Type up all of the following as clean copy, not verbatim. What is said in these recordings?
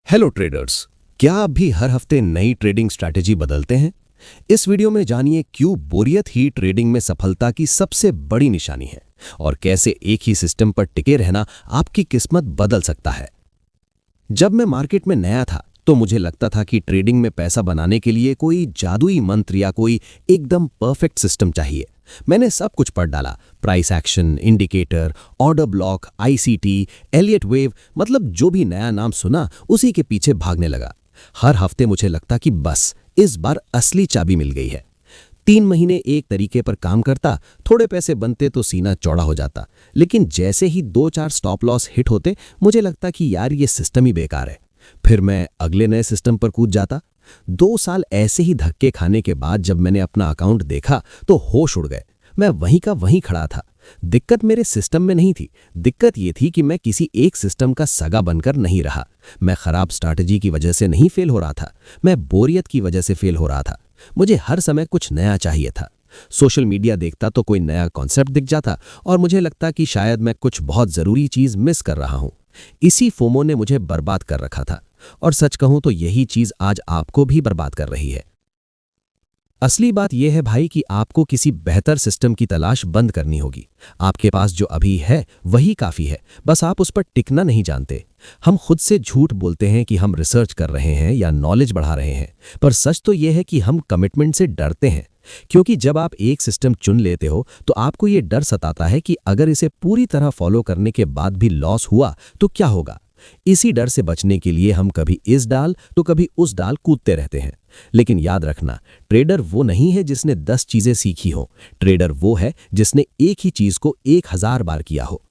Hello traders, क्या आप भी हर हफ्ते नई ट्रेडिंग स्ट्रैटेजी बदलते हैं? इस वीडियो में जानिए क्यों बोरियत ही ट्रेडिंग में सफलता की सबसे बड़ी निशानी है और कैसे एक ही सिस्टम पर टिके रहना आपकी किस्मत बदल सकता है। जब मैं मार्केट में नया था तो मुझे लगता था कि ट्रेडिंग में पैसा बनाने के लिए कोई जादुई मंत्र या कोई एकदम परफेक्ट सिस्टम चाहिए। मैंने सब कुछ पढ़ डाला, price action, indicator, order block, ICT, Elliott wave, मतलब जो भी नया नाम सुना उसी के पीछे भागने लगा। हर हफ्ते मुझे लगता कि बस इस बार असली चाबी मिल गई है। 3 महीने एक तरीके पर काम करता, थोड़े पैसे बनते तो सीना चौड़ा हो जाता, लेकिन जैसे ही 2-4 स्टॉप लॉस हिट होते मुझे लगता कि यार ये सिस्टम ही बेकार है। फिर मैं अगले नए सिस्टम पर कूद जाता। 2 साल ऐसे ही धक्के खाने के बाद जब मैंने अपना अकाउंट देखा तो होश उड़ गए। मैं वहीं का वहीं खड़ा था। दिक्कत मेरे सिस्टम में नहीं थी, दिक्कत ये थी कि मैं किसी एक सिस्टम का सगा बनकर नहीं रहा। मैं खराब स्ट्रैटेजी की वजह से नहीं फेल हो रहा था, मैं बोरियत की वजह से फेल हो रहा था। मुझे हर समय कुछ नया चाहिए था। सोशल मीडिया देखता तो कोई नया कॉन्सेप्ट दिख जाता और मुझे लगता कि शायद मैं कुछ बहुत जरूरी चीज मिस कर रहा हूं। इसी फोमो ने मुझे बर्बाद कर रखा था और सच कहूं तो यही चीज आज आपको भी बर्बाद कर रही है। असली बात यह है भाई कि आपको किसी बेहतर सिस्टम की तलाश बंद करनी होगी। आपके पास जो अभी है वही काफी है, बस आप उस पर टिकना नहीं जानते। हम खुद से झूठ बोलते हैं कि हम रिसर्च कर रहे हैं या नॉलेज बढ़ा रहे हैं, पर सच तो यह है कि हम कमिटमेंट से डरते हैं। क्योंकि जब आप एक सिस्टम चुन लेते हो तो आपको यह डर सताता है कि अगर इसे पूरी तरह फॉलो करने के बाद भी लॉस हुआ तो क्या होगा। इसी डर से बचने के लिए हम कभी इस डाल तो कभी उस डाल कूदते रहते हैं। लेकिन याद रखना, ट्रेडर वो नहीं है जिसने 10 चीजें सीखी हो, ट्रेडर वो है जिसने एक ही चीज को 1000 बार किया हो।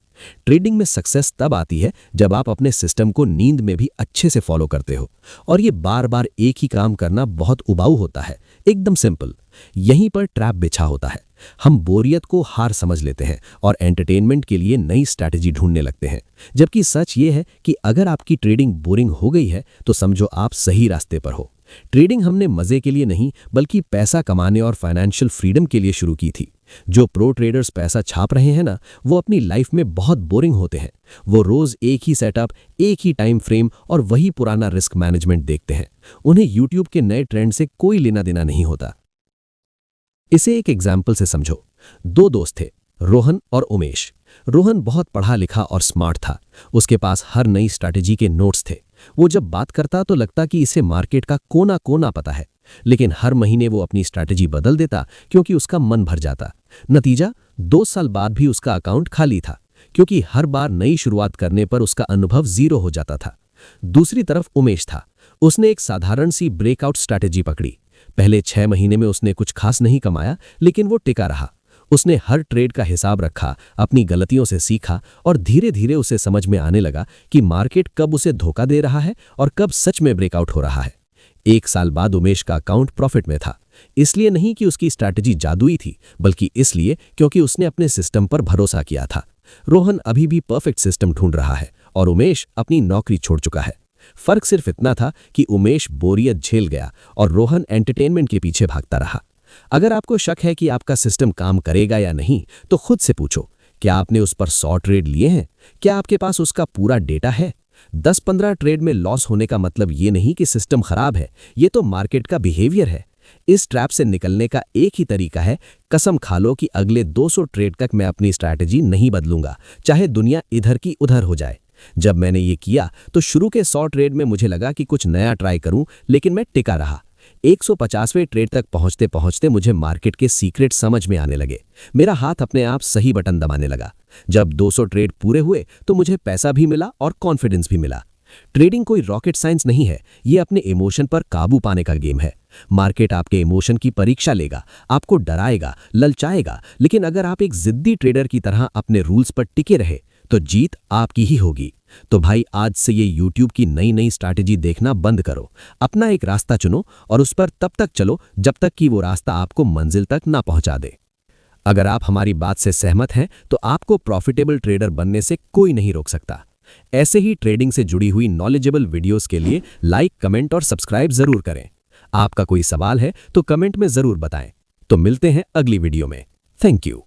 ट्रेडिंग में सक्सेस तब आती है जब आप अपने सिस्टम को नींद में भी अच्छे से फॉलो करते हो, और ये बार बार एक ही काम करना बहुत उबाऊ होता है, एकदम सिंपल। यहीं पर ट्रैप बिछा होता है। हम बोरियत को हार समझ लेते हैं और एंटरटेनमेंट के लिए नई स्ट्रैटेजी ढूंढने लगते हैं, जबकि सच ये है कि अगर आपकी ट्रेडिंग बोरिंग हो गई है तो समझो आप सही रास्ते पर हो। ट्रेडिंग हमने मजे के लिए नहीं बल्कि पैसा कमाने और फाइनेंशियल फ्रीडम के लिए शुरू की थी। जो प्रो ट्रेडर्स पैसा छाप रहे हैं ना, वो अपनी लाइफ में बहुत बोरिंग होते हैं। वो रोज एक ही सेटअप, एक ही टाइम फ्रेम और वही पुराना रिस्क मैनेजमेंट देखते हैं। उन्हें यूट्यूब के नए ट्रेंड से कोई लेना देना नहीं होता। इसे एक एग्जाम्पल से समझो। 2 दोस्त थे, रोहन और उमेश। रोहन बहुत पढ़ा लिखा और स्मार्ट था। उसके पास हर नई स्ट्रैटेजी के नोट्स थे। वो जब बात करता तो लगता कि इसे मार्केट का कोना कोना पता है, लेकिन हर महीने वो अपनी स्ट्रैटेजी बदल देता क्योंकि उसका मन भर जाता। नतीजा, 2 साल बाद भी उसका अकाउंट खाली था, क्योंकि हर बार नई शुरुआत करने पर उसका अनुभव 0 हो जाता था। दूसरी तरफ उमेश था। उसने एक साधारण सी ब्रेकआउट स्ट्रैटेजी पकड़ी। पहले 6 महीने में उसने कुछ खास नहीं कमाया, लेकिन वो टिका रहा। उसने हर ट्रेड का हिसाब रखा, अपनी गलतियों से सीखा और धीरे धीरे उसे समझ में आने लगा कि मार्केट कब उसे धोखा दे रहा है और कब सच में ब्रेकआउट हो रहा है। 1 साल बाद उमेश का अकाउंट प्रॉफिट में था। इसलिए नहीं कि उसकी स्ट्रैटेजी जादुई थी, बल्कि इसलिए क्योंकि उसने अपने सिस्टम पर भरोसा किया था। रोहन अभी भी परफेक्ट सिस्टम ढूंढ रहा है और उमेश अपनी नौकरी छोड़ चुका है। फर्क सिर्फ इतना था कि उमेश बोरियत झेल गया और रोहन एंटरटेनमेंट के पीछे भागता रहा। अगर आपको शक है कि आपका सिस्टम काम करेगा या नहीं, तो खुद से पूछो, क्या आपने उस पर 100 ट्रेड लिए हैं? क्या आपके पास उसका पूरा डेटा है? 10-15 ट्रेड में लॉस होने का मतलब ये नहीं कि सिस्टम खराब है, ये तो मार्केट का बिहेवियर है। इस ट्रैप से निकलने का एक ही तरीका है, कसम खा लो कि अगले 200 ट्रेड तक मैं अपनी स्ट्रैटेजी नहीं बदलूंगा, चाहे दुनिया इधर की उधर हो जाए। जब मैंने ये किया तो शुरू के 100 ट्रेड में मुझे लगा कि कुछ नया ट्राई करूं, लेकिन मैं टिका रहा। 150वें ट्रेड तक पहुंचते पहुंचते मुझे मार्केट के सीक्रेट समझ में आने लगे। मेरा हाथ अपने आप सही बटन दबाने लगा। जब 200 ट्रेड पूरे हुए तो मुझे पैसा भी मिला और कॉन्फिडेंस भी मिला। ट्रेडिंग कोई रॉकेट साइंस नहीं है, ये अपने इमोशन पर काबू पाने का गेम है। मार्केट आपके इमोशन की परीक्षा लेगा, आपको डराएगा, ललचाएगा, लेकिन अगर आप एक जिद्दी ट्रेडर की तरह अपने रूल्स पर टिके रहे तो जीत आपकी ही होगी। तो भाई, आज से ये YouTube की नई नई स्ट्रैटेजी देखना बंद करो। अपना एक रास्ता चुनो और उस पर तब तक चलो जब तक कि वो रास्ता आपको मंजिल तक ना पहुंचा दे। अगर आप हमारी बात से सहमत हैं तो आपको प्रॉफिटेबल ट्रेडर बनने से कोई नहीं रोक सकता। ऐसे ही ट्रेडिंग से जुड़ी हुई नॉलेजेबल वीडियोस के लिए लाइक, कमेंट और सब्सक्राइब जरूर करें। आपका कोई सवाल है तो कमेंट में जरूर बताएं। तो मिलते हैं अगली वीडियो में। Thank you.